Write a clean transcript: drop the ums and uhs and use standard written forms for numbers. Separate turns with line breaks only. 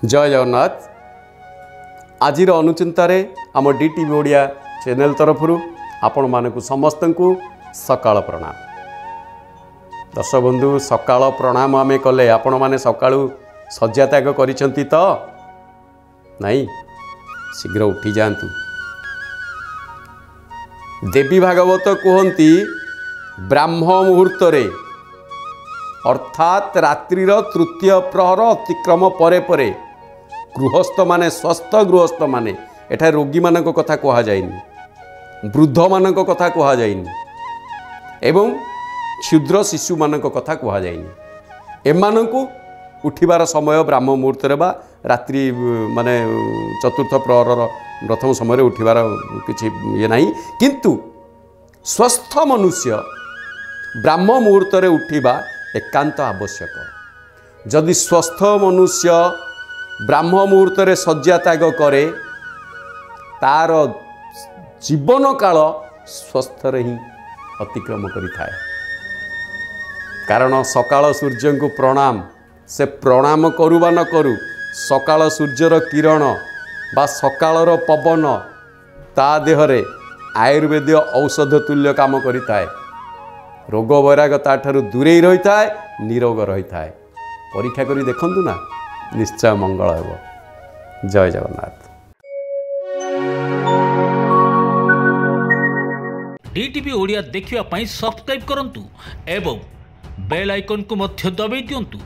जय जगन्नाथ। आजिर अनुचिंतारे आम DTV Odia channel तरफ आपण मानक समस्त को सकाळ प्रणाम। दर्शक बंधु सकाळ प्रणाम आमे कले आपण माने सकाळू सज्जा त्याग करिसंती तो नहीं, शीघ्र उठी जातु। देवी भागवत कहती ब्राह्म मुहूर्त रे अर्थात रात्रिर तृतीय प्रहर अतिक्रम परे परे गृहस्थ माने स्वस्थ गृहस्थ माने एठा रोगी मानक कथा कहा जाइनी, वृद्ध मानक कथा कहा जाइनी एवं क्षुद्र शिशु मानक कथा कहा जाइनी। एमानकु उठिबार समय ब्राह्म मुहूर्त रे बा रात्रि माने चतुर्थ प्रहर प्रथम समय उठिबार किछि ये नाही, किंतु स्वस्थ मनुष्य ब्राह्म मुहूर्त रे उठिबा एकांत आवश्यक। जदि स्वस्थ मनुष्य ब्राह्म मुहूर्त रे शଯ୍ୟା त्याग करे तार जीवन काल स्वस्थ रे ही अतिक्रम करिथाए। कारण सकाळ सूर्य को प्रणाम, से प्रणाम करू बा न करू सकाळ सूर्यर किरण बा सकाळर पवन ता देहरे आयुर्वेदीय औषध तुल्य काम करिथाए। रोग वैराग ताठारु दूरे रही थाए, निरोग रही थाए। परीक्षा करी देखंतु ना, निश्चय मंगल हेबो। जय जगन्नाथ।
डीटीवी ओडिया देखिवा पई सब्सक्राइब करंतु एवं बेल आइकन को मध्य दबाई दियंतु।